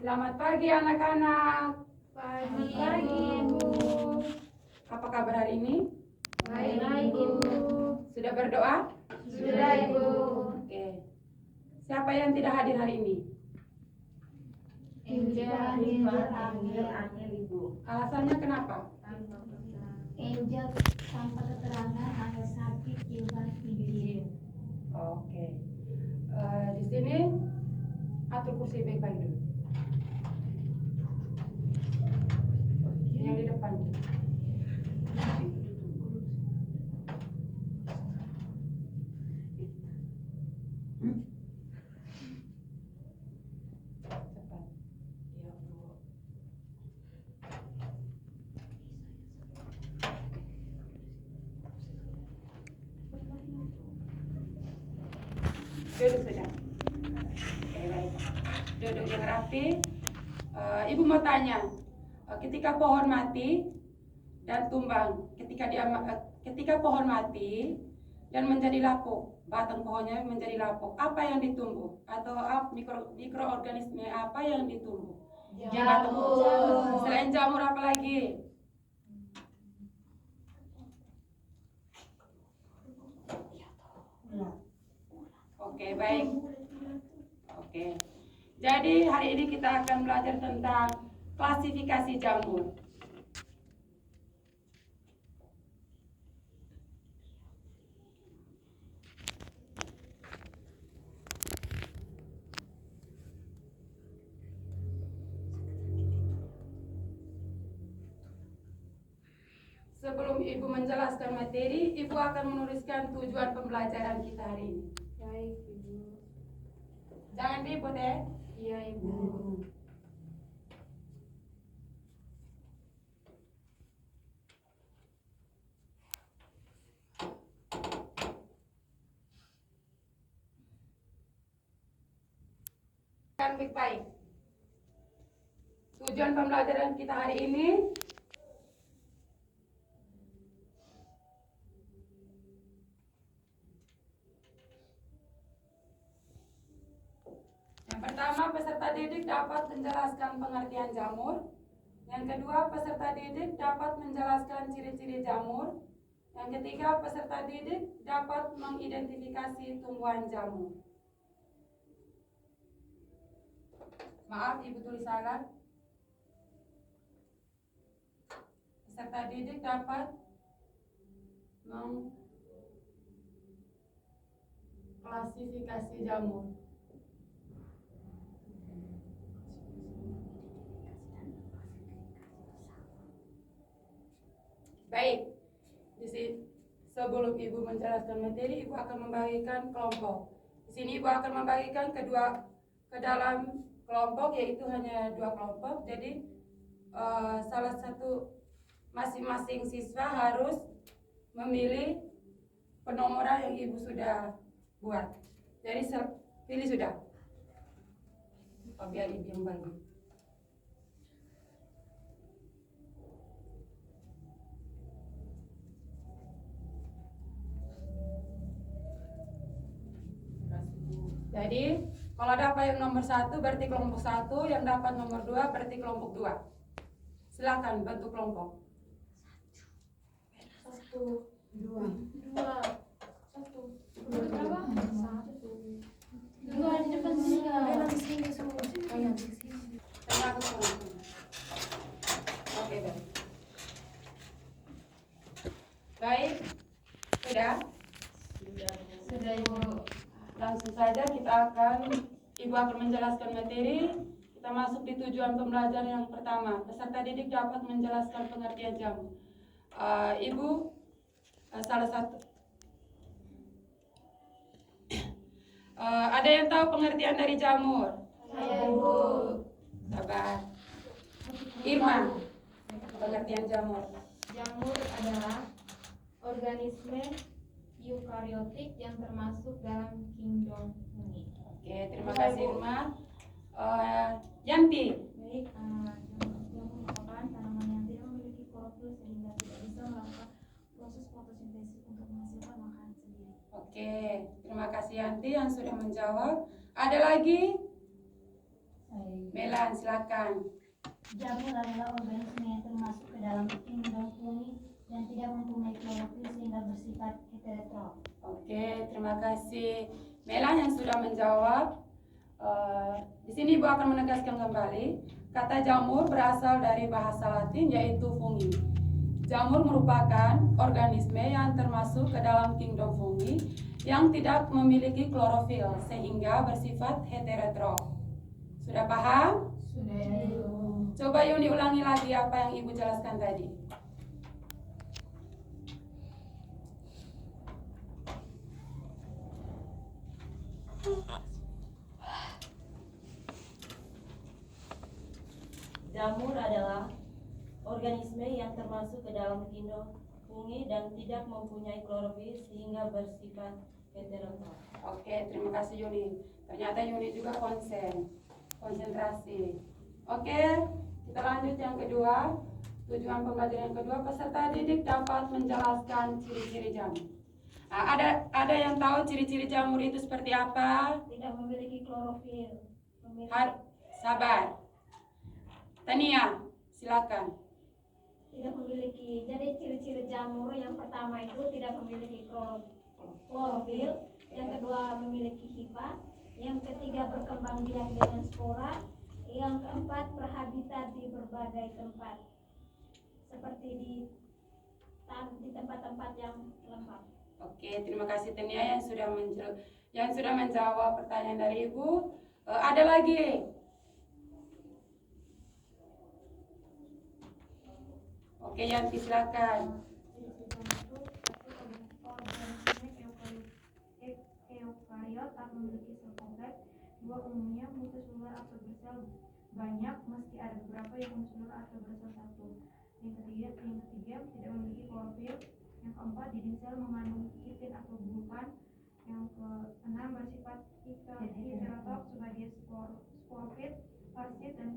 Selamat pagi anak-anak. Pagi, Ibu. Apa kabar hari ini? Baik, Ibu. Sudah berdoa? Sudah, Ibu. Oke. Siapa yang tidak hadir hari ini? Angel, Ibu. Alasannya kenapa? Angel tanpa keterangan ada sakit ibarat dibikin. Oke. Di sini atur kursi baik-baik dulu. Yang di depan. Cepat. Ya, Bu. Duduk sudah. Oke, baik. Duduk yang rapi. Ibu mau tanya, ketika pohon mati dan tumbang, ketika pohon mati dan menjadi lapuk, batang pohonnya menjadi lapuk, apa yang ditumbuh? Atau mikroorganisme apa yang ditumbuh? Di batang pohon. Jamur. Selain jamur apa lagi? Oke, baik. Oke. Jadi hari ini kita akan belajar tentang klasifikasi jamur. Sebelum Ibu menjelaskan materi, Ibu akan menuliskan tujuan pembelajaran kita hari ini. Baik, Ibu. Jangan ribut ya. Iya, Ibu. Kan baik-baik. Tujuan pembelajaran kita hari ini yang pertama, peserta didik dapat menjelaskan pengertian jamur. Yang kedua, peserta didik dapat menjelaskan ciri-ciri jamur. Yang ketiga, peserta didik dapat mengidentifikasi tumbuhan jamur. Maaf, Ibu tulis salah. Peserta didik dapat mengklasifikasi jamur. Baik, di sini sebelum Ibu menjelaskan materi, Ibu akan membagikan kelompok. Di sini Ibu akan membagikan ke dalam kelompok, yaitu hanya 2 kelompok. Jadi salah satu masing-masing siswa harus memilih penomoran yang Ibu sudah buat. Jadi pilih sudah. Biar Ibu yang bagi. Jadi kalau dapat yang nomor 1 berarti kelompok 1, yang dapat nomor 2 berarti kelompok 2. Silakan bentuk kelompok. 1, 2, 1. Berapa? 1. 2 di depan sini. Di sini semua. Tengah ke sana. Oke, baik. Baik, sudah? Sudah, Ibu. Langsung saja Ibu akan menjelaskan materi. Kita masuk di tujuan pembelajaran yang pertama. Peserta didik dapat menjelaskan pengertian jamur. Ibu, salah satu. Ada yang tahu pengertian dari jamur? Saya, Ibu. Sabar. Irma, pengertian jamur. Jamur adalah organisme eukariotik yang termasuk dalam kingdom fungi. Oke, terima kasih Irma. Yanti. Baik, jamur merupakan tanaman yang tidak memiliki klorofil sehingga tidak bisa melakukan proses fotosintesis untuk menghasilkan makanan sendiri. Oke, terima kasih Yanti yang sudah menjawab. Ada lagi? Saya Melan, silakan. Jamur adalah organisme yang termasuk ke dalam kingdom fungi dan tidak mempunyai klorofil sehingga bersifat heterotrof. Oke, terima kasih Melan yang sudah menjawab. Di sini Ibu akan menegaskan kembali, kata jamur berasal dari bahasa Latin yaitu fungi. Jamur merupakan organisme yang termasuk ke dalam kingdom fungi yang tidak memiliki klorofil sehingga bersifat heterotrof. Sudah paham? Sudah ya, Ibu. Coba Yuni ulangi lagi apa yang Ibu jelaskan tadi. Jamur adalah organisme yang termasuk ke dalam kingdom fungi dan tidak mempunyai klorofil sehingga bersifat heterotrof. Oke, terima kasih Yuni. Ternyata Yuni juga konsentrasi. Oke, kita lanjut yang kedua. Tujuan pembelajaran yang kedua, peserta didik dapat menjelaskan ciri-ciri jamur. Nah, ada yang tahu ciri-ciri jamur itu seperti apa? Tidak memiliki klorofil. Sabar. Tania, silakan. Tidak memiliki. Jadi ciri-ciri jamur yang pertama itu tidak memiliki klorofil, yang kedua memiliki hifa, yang ketiga berkembang biak dengan spora, yang keempat berhabitat di berbagai tempat seperti di tempat-tempat yang lembab. Oke, terima kasih Tania yang sudah menjawab pertanyaan dari Ibu. Ada lagi? Oke, Yanti silakan. Eukariot atau memiliki sel kompleks. Dua, umumnya multiselular atau bersel banyak, meski ada beberapa yang uniselular atau bersel satu. Yang ketiga tidak memiliki klorofil. Yang keempat, dinding sel mengandung kitin atau bulkan. Yang keenam bersifat heterotrof sebagai sporofit, parasit, dan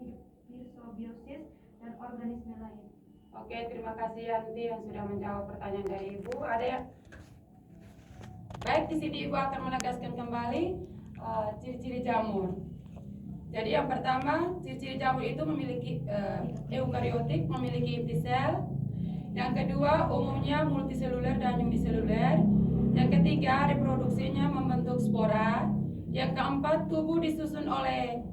hidrobiosis dan organisme lain. Oke, terima kasih Yanti yang sudah menjawab pertanyaan dari Ibu. Ada yang? Baik, di sini Ibu akan menegaskan kembali ciri-ciri jamur. Jadi yang pertama, ciri-ciri jamur itu memiliki eukariotik, memiliki inti sel. Yang kedua, umumnya multiseluler dan uniseluler. Yang ketiga, reproduksinya membentuk spora. Yang keempat, tubuh disusun oleh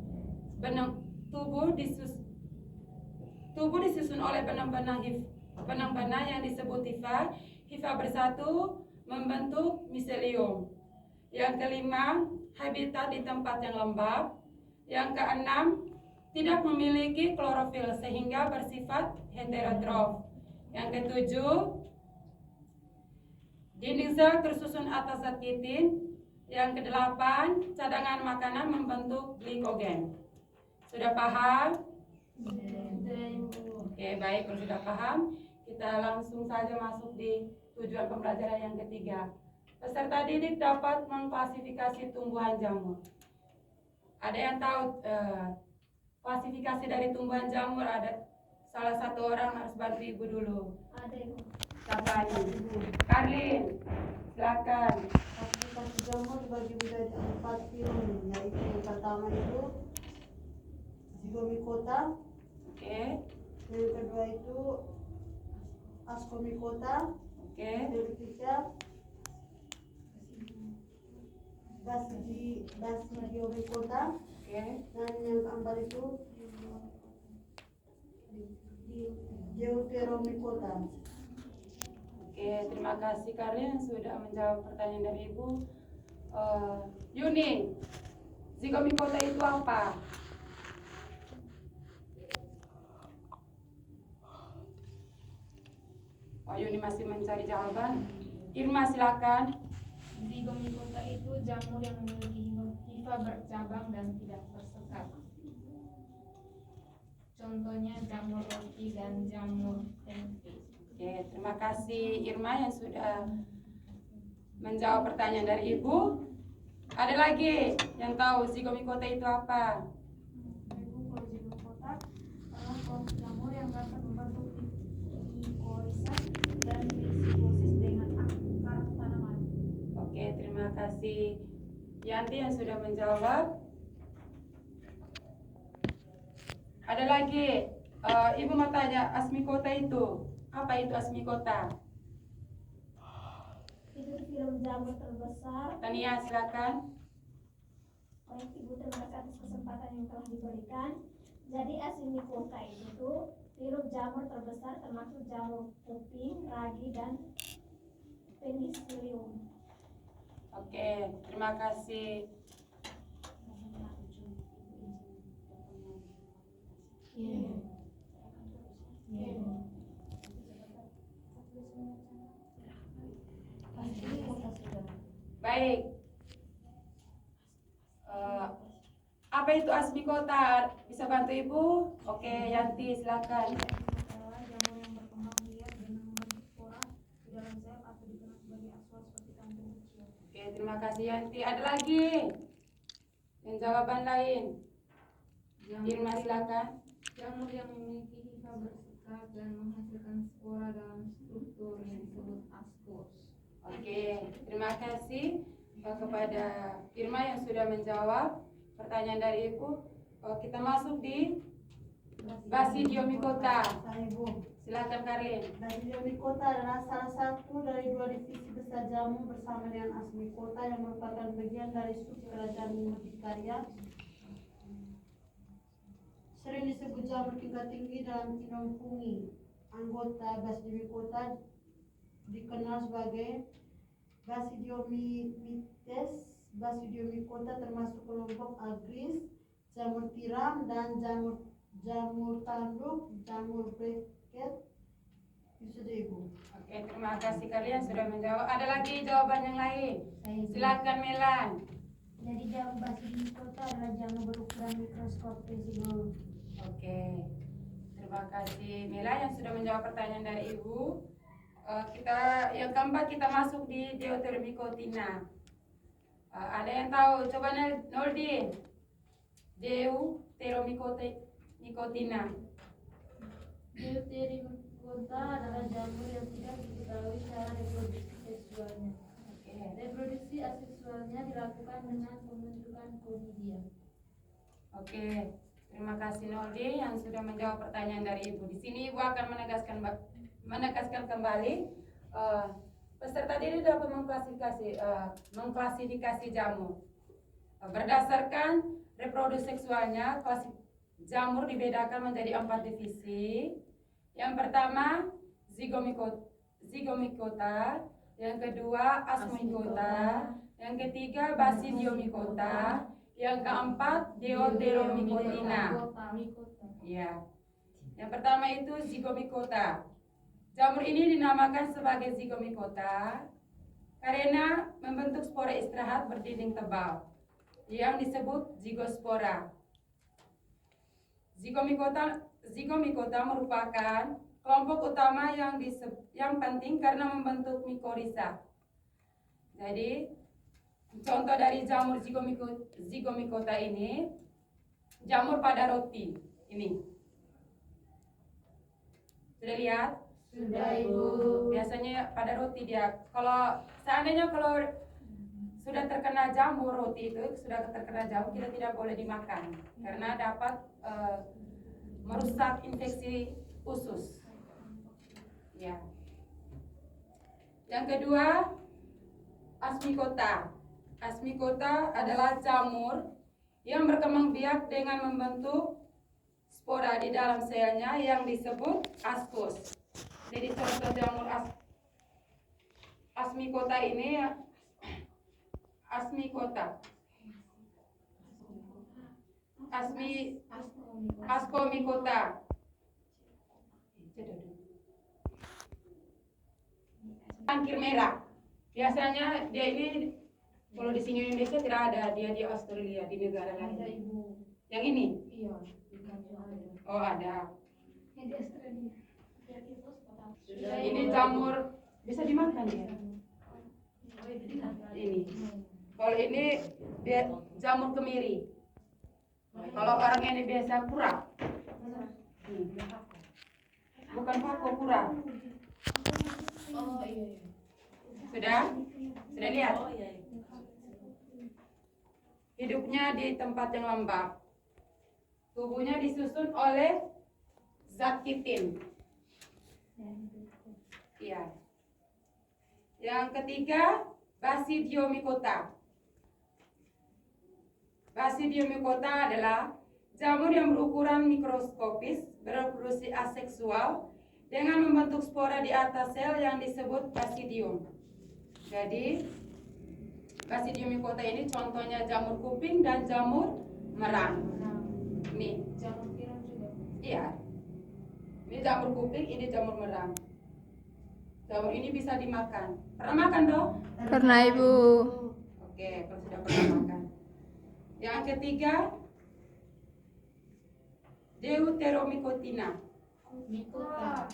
benang-benang yang disebut hifa. Hifa bersatu membentuk miselium. Yang kelima, habitat di tempat yang lembab. Yang keenam, tidak memiliki klorofil sehingga bersifat heterotrof. Yang ketujuh, dinding sel tersusun atas zat kitin. Yang kedelapan, cadangan makanan membentuk glikogen. Sudah paham? Oke, baik, kalau sudah paham, kita langsung saja masuk di tujuan pembelajaran yang ketiga. Peserta didik dapat mengklasifikasi tumbuhan jamur. Ada yang tahu klasifikasi dari tumbuhan jamur? Ada salah satu orang harus bantu Ibu dulu. Ada Ibu. Siapa ini? Karlin, silakan. Klasifikasi jamur dibagi menjadi 4 filum, yaitu yang pertama itu Zygomicota, Oke, yang kedua itu Ascomycota, oke, yang ketiga Basidiomycota, oke. dan yang keempat itu Deuteromycota. Oke, terima kasih Karlin sudah menjawab pertanyaan dari Ibu. Yuni, Zygomicota itu apa? Yuni masih mencari jawaban. Irma, silakan. Zygomicota itu jamur yang memiliki hifa bercabang dan tidak bersekat. Contohnya jamur roti dan jamur tempe. Oke, terima kasih Irma yang sudah menjawab pertanyaan dari Ibu. Ada lagi yang tahu Zygomicota itu apa? Ibu, kalau Zygomicota adalah kelompok jamur yang dapat membentuk mikorisa dan simbiosis dengan akar tanaman. Oke, terima kasih Yanti yang sudah menjawab. Ada lagi, Ibu mau tanya asmikota itu apa itu asmikota? Itu film jamur terbesar. Tania silakan. Baik Ibu, terima kasih atas kesempatan yang telah diberikan. Jadi asmikota itu virus jamur terbesar termasuk jamur kuping, ragi, dan penicillium. Oke, terima kasih. Baik. Apa itu asmikota? Bisa bantu Ibu? Oke, Yanti silakan. adalah jamur yang berkembang biak dan membentuk spora di dalam sel atau dikenal sebagai aksol seperti kantung kecil. Oke, terima kasih Yanti. Ada lagi yang jawaban lain? Irma silakan. Jamur yang memiliki hifa bersekat dan menghasilkan spora dalam struktur yang disebut askos. Oke, terima kasih kepada Irma yang sudah menjawab pertanyaan dari Ibu. Kita masuk di Basidiomycota. Nah, Ibu, Silakan Karlin. Basidiomycota adalah salah satu dari dua divisi besar jamur bersama dengan asmikota yang merupakan bagian dari subkerajaan Urticaria. Sering disebut jamur tingkat tinggi dalam genome fungi. Anggota Basidiomycota dikenal sebagai Basidiomycetes. Basidiomycota termasuk kelompok Agris, jamur tiram, dan jamur tanduk, jamur beket. Itu sudah Ibu. Oke, terima kasih kalian sudah menjawab. Ada lagi jawaban yang lain? Silakan Melan. Jadi jamur Basidiomycota adalah jamur berukuran mikroskopis Ibu. Oke, terima kasih Mela yang sudah menjawab pertanyaan dari Ibu. Yang keempat kita masuk di Deuteromycotina. Ada yang tahu? Coba Nordin. Deuteromycotina. Deuteromycota adalah jamur yang tidak diketahui cara reproduksi seksualnya. Oke. Reproduksi aseksualnya dilakukan dengan pembentukan konidia. Oke, terima kasih Nordin yang sudah menjawab pertanyaan dari Ibu. Di sini Ibu akan menegaskan kembali peserta didik dapat mengklasifikasi jamur berdasarkan reproduksi seksualnya. Jamur dibedakan menjadi 4 divisi. Yang pertama Zygomycota, yang kedua Asmycota, yang ketiga Basidiomycota, yang keempat Deuteromycotina. Ya. Yang pertama itu Zygomycota. Jamur ini dinamakan sebagai Zygomycota karena membentuk spora istirahat berdinding tebal yang disebut zigospora. Zygomycota merupakan kelompok utama yang penting karena membentuk mikorisa. Jadi contoh dari jamur Zygomycota ini, jamur pada roti ini. Sudah lihat? Sudah Ibu. Biasanya pada roti dia. Kalau sudah terkena jamur roti itu, sudah terkena jamur, kita tidak boleh dimakan karena dapat merusak infeksi usus. Ya. Yang kedua, Asmycota. Asmycota adalah jamur yang berkembang biak dengan membentuk spora di dalam selnya yang disebut askos. Jadi contoh jamur Asmycota ini Ascomycota. Angkir merah. Biasanya dia ini kalau di sini Indonesia tidak ada, dia di Australia, di negara lain. Ada Ibu. Yang ini? Iya. Ada. Oh ada. Yang di Australia. Ini jamur bisa dimakan ya? Ini. Kalau ini dia jamur kemiri. Kalau orang ini biasa kura. Bukan pako, kura. Oh iya. Sudah? Sudah lihat? Oh iya. Hidupnya di tempat yang lembab. Tubuhnya disusun oleh zat kitin. Iya. Yang ketiga, Basidiomycota. Basidiomycota adalah jamur yang berukuran mikroskopis, bereproduksi aseksual, dengan membentuk spora di atas sel yang disebut basidium. Jadi, Basidiomycota ini contohnya jamur kuping dan jamur merang. Nih, Jamur tiram juga. iya. Ini jamur kuping, ini jamur merang. Jamur ini bisa dimakan. Pernah makan toh? Pernah Ibu. Oke, kalau sudah pernah makan. Yang ketiga, Deuteromycotina. Mikota.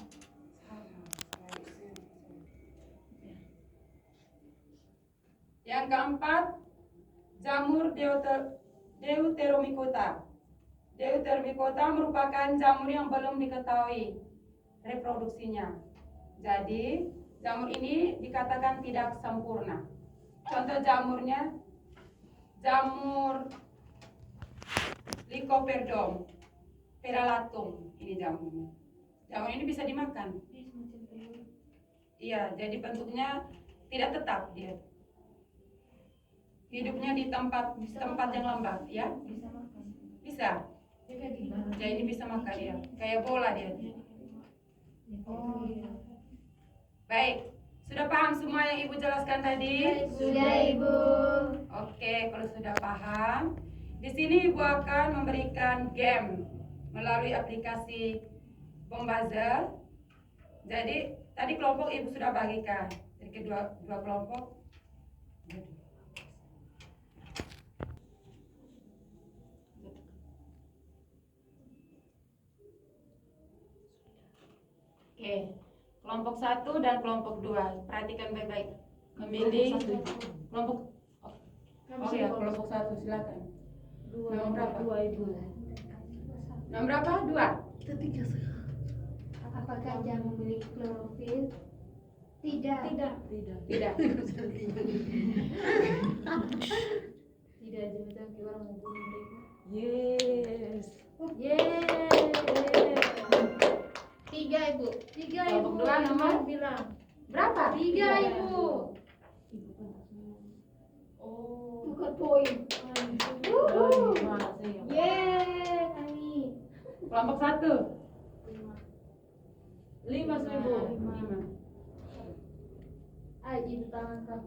Yang keempat, jamur Deuteromycota. Deuteromycota merupakan jamur yang belum diketahui reproduksinya. Jadi, jamur ini dikatakan tidak sempurna. Contoh jamurnya, jamur Lycoperdom peralatum, ini jamurnya. Jamur ini bisa dimakan. Iya, jadi bentuknya tidak tetap dia. Hidupnya di tempat yang lembab, ya? Bisa makan. Bisa. Ya ini bisa makan ya. Kayak bola dia. Oh iya. Baik, sudah paham semua yang Ibu jelaskan tadi? Sudah Ibu. Oke, kalau sudah paham, di sini Ibu akan memberikan game melalui aplikasi Bombazel. Jadi tadi kelompok Ibu sudah bagikan. Jadi kedua kelompok. Oke, kelompok 1 dan kelompok 2. Perhatikan baik-baik. Memilih kelompok. Oh ya, kelompok 1 silakan. Nomor berapa? 2 Ibu. Nomor berapa? 2. Apakah jamur memiliki klorofil? Tidak. Tidak. Tidak aja kita orang mau bunuh mereka. Yes. Yeay. 3 Ibu. 3 Ibu. Kelompok 2 nomor bilang. berapa? 3 Ibu. Oh. Bukan poin. Yeay, kami. Kelompok 1. 5 Ibu. 5. Aji tangan kamu.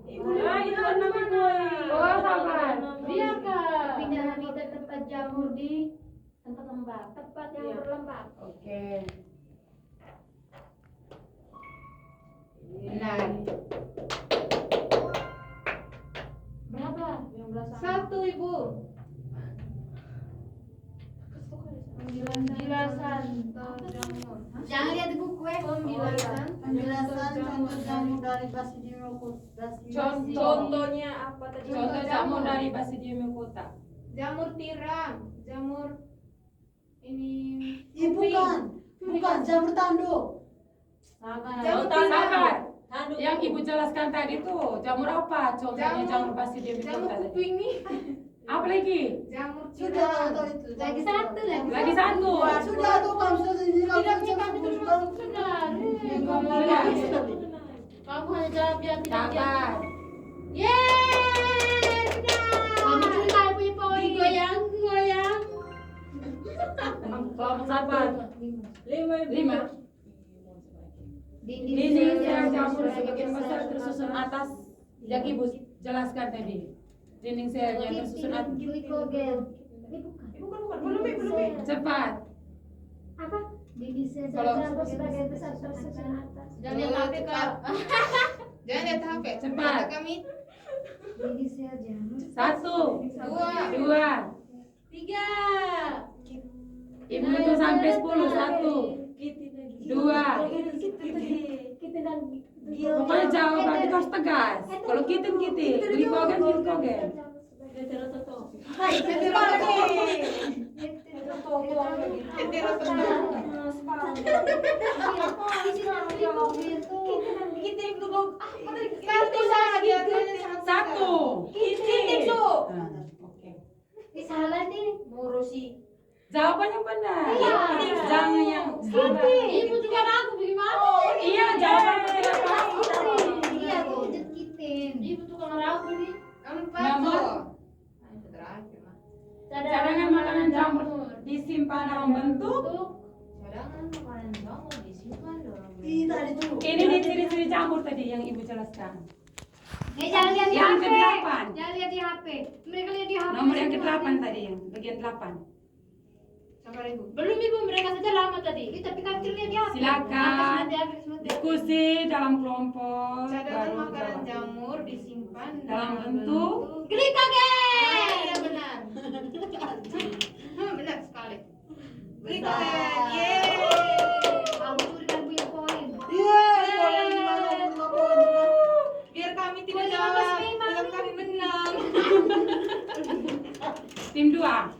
Oh, sabar. Biarkan. Pindahan kita tempat jamur di tempat lembab. Tempat yang berlembab. Oke. Benar. Berapa? 1 Ibu. Penjelasan jamur. Jangan lihat di buku ya. Penjelasan Contoh jamur dari Basidiomycota. Contohnya apa tadi? Contoh jamur dari Basidiomycota. Jamur tiram, jamur ini Bukan jamur tanduk. jamur Sabar. Tanduk. Yang Ibu jelaskan tadi tuh jamur apa? Contohnya jamur Basidiomycota jamur tadi. kuping nih. Apa lagi? Jamur Sudah tiram. atau itu. Lagi satu lagi. Lagi 1. Sudah tuh kamu sudah Tidak menyikapi termasuk benar. Sudah. Kamu hanya jawab yang tidak Sabar. Yeay, benar. Kamu juga punya poin. Goyang. Kelompok 1. 5. Dinding sel jamur sebagian besar tersusun atas yang Ibu jelaskan tadi. Dinding selnya tersusun atas. Glikogen. Ini bukan. Belum. Cepat. Apa? Dinding sel Kalau- jamur sebagian besar tersusun atas. Jangan lihat HP Kak. Jangan lihat HP. Cepat. Kata kami Dinding sel jamur. 1, 2. 2. 3. Ibu itu sampai 10. 1, 2. Kita dan Pokoknya jawab berarti harus tegas. Kalau kitin, glikogen. Hai, Satu. Salah nih. Ngurusi. Jawab Jawabannya benar. Iya. Jangan yang salah. Ibu juga ragu bagaimana? Iya, jawabannya tidak pasti. Iya, Bu, kitin. Ibu tukang ragu nih. Nomor Itu terakhir mah. cadangan makanan jamur disimpan dalam bentuk. Cadangan makanan jamur disimpan dalam Ih, tadi tuh. Ini di ciri-ciri jamur tadi yang ibu jelaskan. Jangan lihat di Yang HP. ke-8. Jangan lihat di HP. Mereka lihat di HP. Nomor yang semua. ke-8 tadi yang bagian 8. Sabar ibu. Belum Ibu, mereka saja lama tadi. Tapi kan lihat di HP. Silakan. Nanti. Diskusi dalam kelompok Cadangan baru makanan jawab. jamur disimpan Dalam bentuk. Klik kaget. Iya benar. Benar sekali. Beri Benar. komen. Yeay. Kamu berikan punya poin. Iya, poin gimana? Lima poin juga. Biar kami tidak Poin jawab, 15 memang. biar kami menang. Tim 2.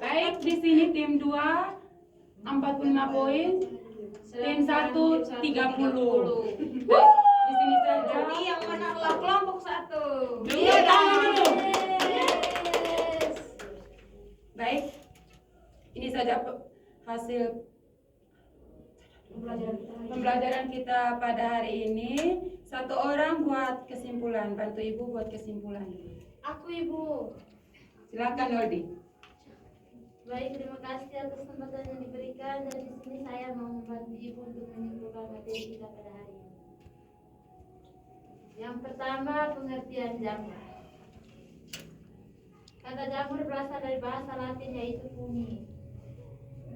Baik, di sini tim 2 45 poin, tim 1 30. Di sini saja. Jadi yang menanglah kelompok 1. Dulu, tangan dulu. Baik, ini saja hasil pembelajaran kita pada hari ini. Satu orang buat kesimpulan, bantu ibu buat kesimpulan. Aku Ibu. Silakan Noldi. Baik, terima kasih atas kesempatan yang diberikan dan di sini saya mau membantu Ibu untuk menyimpulkan materi kita pada hari ini. Yang pertama, pengertian jamur. Kata jamur berasal dari bahasa Latin yaitu fungi.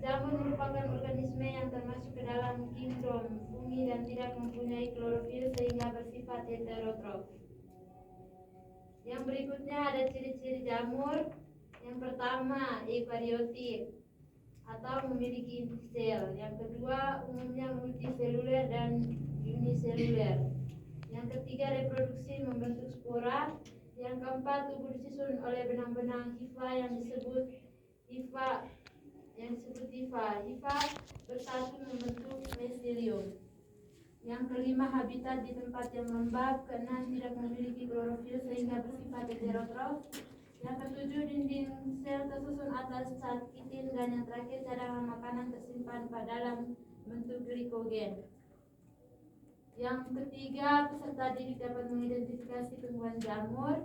Jamur merupakan organisme yang termasuk ke dalam kingdom fungi dan tidak mempunyai klorofil sehingga bersifat heterotrof. Yang berikutnya ada ciri-ciri jamur. Yang pertama, eukariotik atau memiliki inti sel. Yang kedua, umumnya multiseluler dan uniseluler. Yang ketiga, reproduksi membentuk spora. Yang keempat, tubuh disusun oleh benang-benang hifa yang disebut hifa. Hifa bersatu membentuk mesilium. Yang kelima, habitat di tempat yang lembab. Keenam, tidak memiliki klorofil sehingga bersifat heterotrof. Yang ketujuh, dinding sel tersusun atas zat kitin. Dan yang terakhir, cadangan makanan tersimpan pada dalam bentuk glikogen. Yang ketiga, peserta didik dapat mengidentifikasi tumbuhan jamur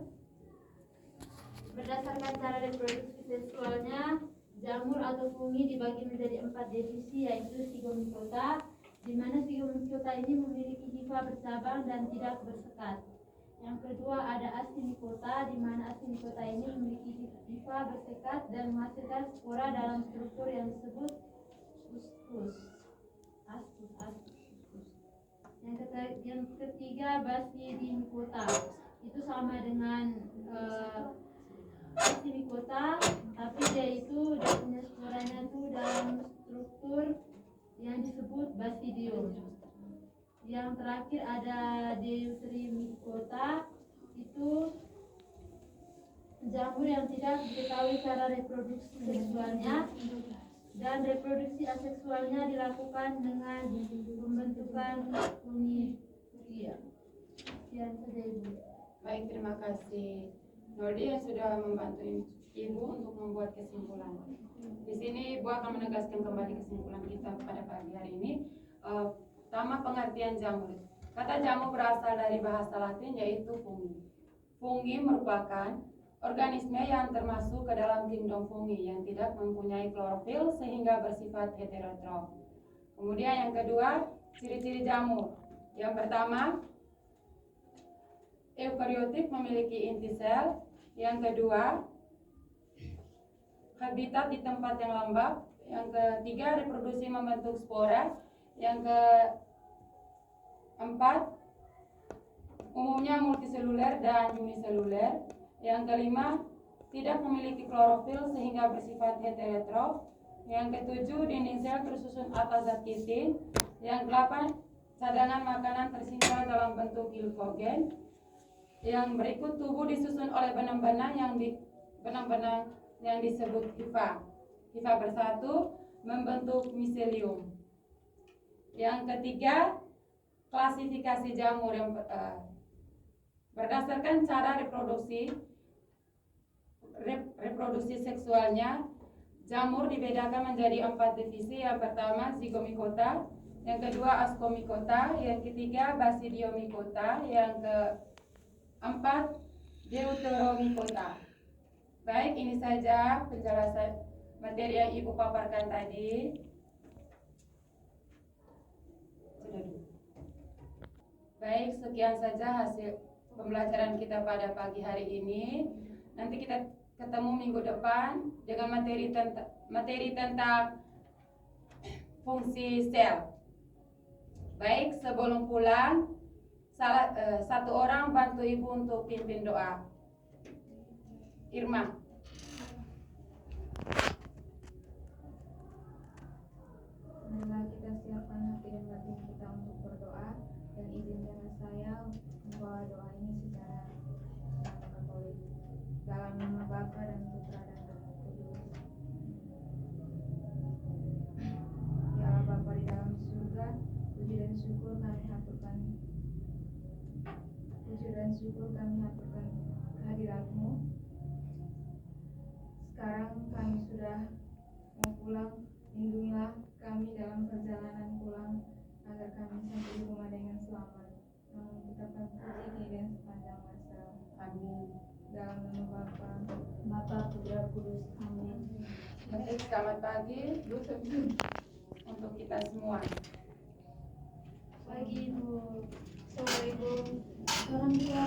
berdasarkan cara reproduksi seksualnya. Jamur atau fungi dibagi menjadi 4 divisi, yaitu Zygomicota, di mana Zygomicota ini memiliki hifa bercabang dan tidak bersekat. Yang kedua ada Actinicota, di mana Actinicota ini memiliki hifa bersekat dan menghasilkan spora dalam struktur yang disebut ascus. Yang ketiga Basidinicota, itu sama dengan Actinicota, tapi dia punya sporanya itu dalam struktur yang disebut basidium. Yang terakhir ada Deuterymicota, itu jamur yang tidak diketahui cara reproduksi seksualnya, dan reproduksi aseksualnya dilakukan dengan pembentukan unidia. Sekian saja Ibu. Baik, terima kasih Noldi yang sudah membantu ibu untuk membuat kesimpulan. Di sini ibu akan menegaskan kembali kesimpulan kita pada pagi hari ini. Pertama, pengertian jamur. Kata jamur berasal dari bahasa Latin yaitu fungi. Fungi merupakan organisme yang termasuk ke dalam kingdom fungi yang tidak mempunyai klorofil sehingga bersifat heterotrof. Kemudian yang kedua, ciri-ciri jamur. Yang pertama, eukariotik memiliki inti sel. Yang kedua, habitat di tempat yang lembab. Yang ketiga, reproduksi membentuk spora. Yang keempat, umumnya multiseluler dan uniseluler. Yang kelima, tidak memiliki klorofil sehingga bersifat heterotrof. Yang ketujuh, dinding sel tersusun atas zat kitin. Yang kedelapan, cadangan makanan tersimpan dalam bentuk glikogen. Yang berikut, tubuh disusun oleh benang-benang yang disebut hifa. Hifa bersatu membentuk miselium. Yang ketiga, klasifikasi jamur yang berdasarkan cara reproduksi seksualnya. Jamur dibedakan menjadi 4 divisi. Yang pertama Zygomicota, yang kedua Ascomycota, yang ketiga Basidiomycota, yang keempat Deuteromycota. Baik, ini saja penjelasan materi yang Ibu paparkan tadi. Baik, sekian saja hasil pembelajaran kita pada pagi hari ini. Nanti kita ketemu minggu depan dengan materi tentang fungsi sel. Baik, sebelum pulang, satu orang bantu Ibu untuk pimpin doa. Irma. Marilah kita siapkan hati dan batin kita untuk berdoa, dan izinkanlah saya membawa doa ini secara Katolik. Dalam nama Bapa dan Putra dan Roh Kudus. Ya Allah Bapa di dalam surga, puji dan syukur kami haturkan. Puji dan syukur kami haturkan kehadirat-Mu. Sekarang kami sudah mau pulang. Lindungilah kami dalam perjalanan pulang, agar kami sampai di rumah dengan selamat, mengucapkan puji kemudian sepanjang masa. Amin. Dalam nama Bapa, Putra, Kudus. Amin. Baik, selamat pagi untuk kita semua. Pagi Ibu, sore Ibu, orang tua.